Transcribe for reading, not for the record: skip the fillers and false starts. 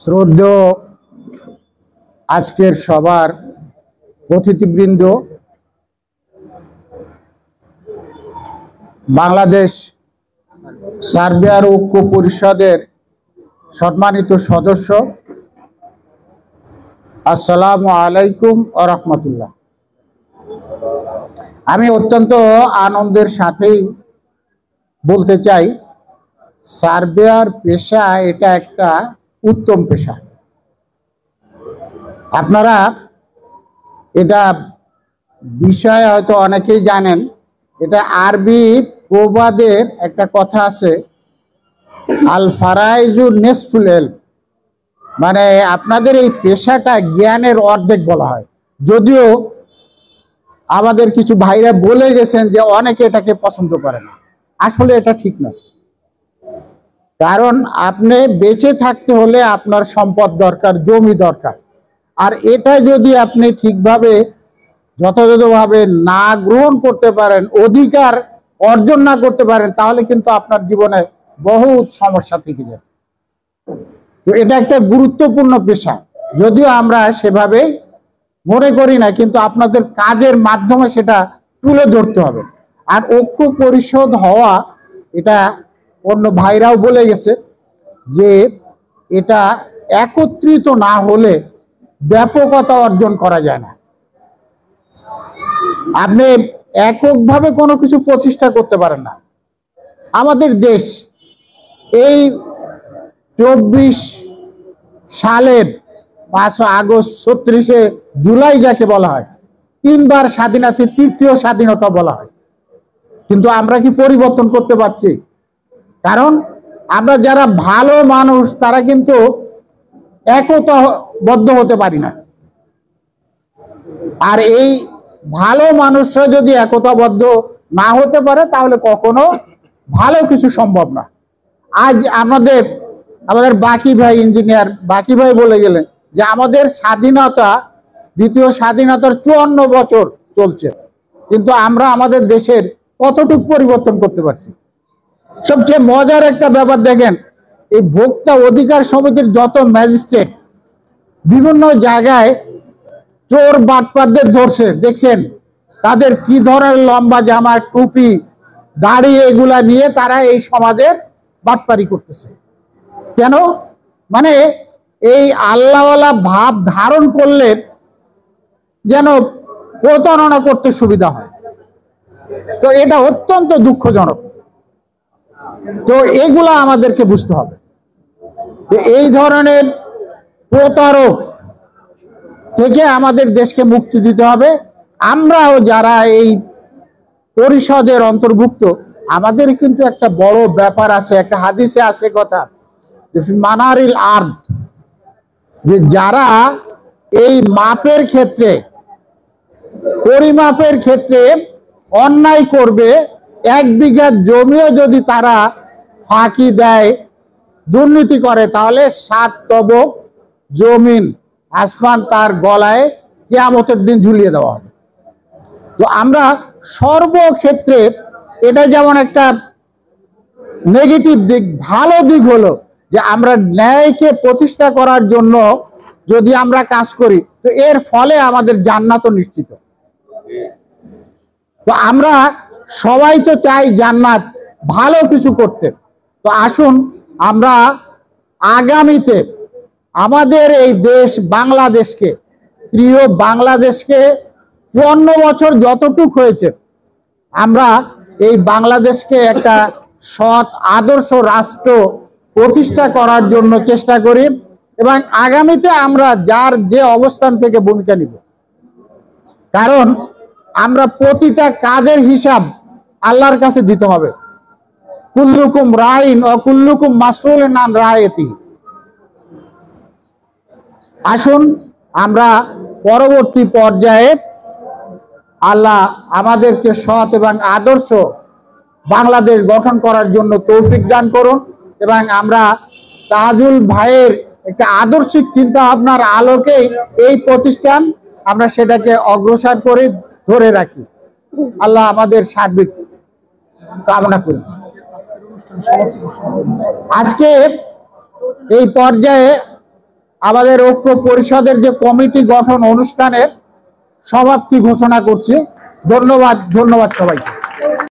শ্রদ্ধেয় আজকের সবার অতিথিবৃন্দ, বাংলাদেশ সার্বিয়ার ঐক্য পরিষদের সম্মানিত সদস্য, আসসালামু আলাইকুম ওয়া রাহমাতুল্লাহ। আমি অত্যন্ত আনন্দের সাথেই বলতে চাই, সার্বিয়ার পেশা এটা একটা উত্তম পেশা। আপনারা এটা বিষয়ে হয়তো অনেকেই জানেন, এটা আরবি প্রবাদের একটা কথা আছে, আল ফারাইজু নিসফুল ইলম, মানে আপনাদের এই পেশাটা জ্ঞানের অর্ধেক বলা হয়। যদিও আমাদের কিছু ভাইরা বলে গেছেন যে অনেকে এটাকে পছন্দ করে না, আসলে এটা ঠিক নয়। কারণ আপনি বেঁচে থাকতে হলে আপনার সম্পদ দরকার, জমি দরকার, আর এটা যদি আপনি ঠিকভাবে যথাযথভাবে না গ্রহণ করতে পারেন, অধিকার অর্জন না করতে পারেন, তাহলে কিন্তু আপনার জীবনে বহুত সমস্যা থেকে যাবে। তো এটা একটা গুরুত্বপূর্ণ পেশা, যদিও আমরা সেভাবে মনে করি না, কিন্তু আপনাদের কাজের মাধ্যমে সেটা তুলে ধরতে হবে। আর ঐক্য পরিষদ হওয়া, এটা অন্য ভাইরাও বলে গেছে যে এটা একত্রিত না হলে ব্যাপকতা অর্জন করা যায় না। আপনি এককভাবে কোনো কিছু প্রতিষ্ঠা করতে পারেন না। আমাদের দেশ এই 24 সালের 5 আগস্ট 36 জুলাই যাকে বলা হয়, 3 বার স্বাধীনতা, তৃতীয় স্বাধীনতা বলা হয়, কিন্তু আমরা কি পরিবর্তন করতে পারছি? কারণ আমরা যারা ভালো মানুষ তারা কিন্তু একতাবদ্ধ হতে পারি না। আর এই ভালো মানুষরা যদি একতাবদ্ধ না হতে পারে, তাহলে কখনো ভালো কিছু সম্ভব না। আজ আমাদের বাকি ভাই, ইঞ্জিনিয়ার বাকি ভাই বলে গেলেন যে আমাদের স্বাধীনতা, দ্বিতীয় স্বাধীনতার 54 বছর চলছে, কিন্তু আমরা আমাদের দেশের কতটুকু পরিবর্তন করতে পারছি? সবচেয়ে মজার একটা ব্যাপার দেখেন, এই ভোক্তা অধিকার সমিতির যত ম্যাজিস্ট্রেট বিভিন্ন জায়গায় চোর বাটপারদের ধরছে, দেখছেন তাদের কি ধরনের লম্বা জামা, টুপি, দাড়ি, এগুলা নিয়ে তারা এই সমাজের বাটপারি করতেছে। কেন? মানে এই আল্লাহওয়ালা ভাব ধারণ করলে যেন প্রতারণা করতে সুবিধা হয়। তো এটা অত্যন্ত দুঃখজনক। তো এগুলা আমাদেরকে বুঝতে হবে, এই ধরনের প্রতারক থেকে আমাদের দেশকে মুক্তি দিতে হবে। আমরাও যারা এই পরিষদের অন্তর্ভুক্ত, আমাদের কিন্তু একটা বড় ব্যাপার আছে, একটা হাদিসে আছে কথা, মানারিল আরদ, যে যারা এই মাপের ক্ষেত্রে, পরিমাপের ক্ষেত্রে অন্যায় করবে, 1 বিঘা জমিও যদি তারা ফাঁকি দেয়, দুর্নীতি করে, তাহলে 7 তবক জমিন আসমান তার গলায় কিয়ামতের দিন ঝুলিয়ে দেওয়া হবে। তো আমরা সর্বক্ষেত্রে, এটা যেমন একটা নেগেটিভ দিক, ভালো দিক হলো যে আমরা ন্যায়কে প্রতিষ্ঠা করার জন্য যদি আমরা কাজ করি, তো এর ফলে আমাদের জান্নাত নিশ্চিত। তো আমরা সবাই তো চাই জান্নাত, ভালো কিছু করতে। তো আসুন আমরা আগামীতে আমাদের এই দেশ বাংলাদেশকে, প্রিয় বাংলাদেশকে, 54 বছর যতটুক হয়েছে, আমরা এই বাংলাদেশকে একটা সৎ আদর্শ রাষ্ট্র প্রতিষ্ঠা করার জন্য চেষ্টা করি, এবং আগামীতে আমরা যার যে অবস্থান থেকে ভূমিকা নিব। কারণ আমরা প্রতিটা কাজের হিসাব আল্লাহর কাছে দিতে হবে। কুল্লুকুম রাইন ও কুল্লুকুম মাসউলুন আন রাইয়াতিহি। আসুন আমরা পরবর্তী পর্যায়ে আল্লাহ আমাদেরকে সৎ এবং আদর্শ বাংলাদেশ গঠন করার জন্য তৌফিক দান করুন, এবং আমরা তাজুল ভাইয়ের একটা আদর্শিক চিন্তা ভাবনার আলোকে এই প্রতিষ্ঠান আমরা সেটাকে অগ্রসর করে ধরে রাখি। আল্লাহ আমাদের সার্বিক কামনা করি। আজকে এই পর্যায়ে আমাদের ঐক্য পরিষদের যে কমিটি গঠন অনুষ্ঠানের সমাপ্তি ঘোষণা করছি। ধন্যবাদ সবাইকে।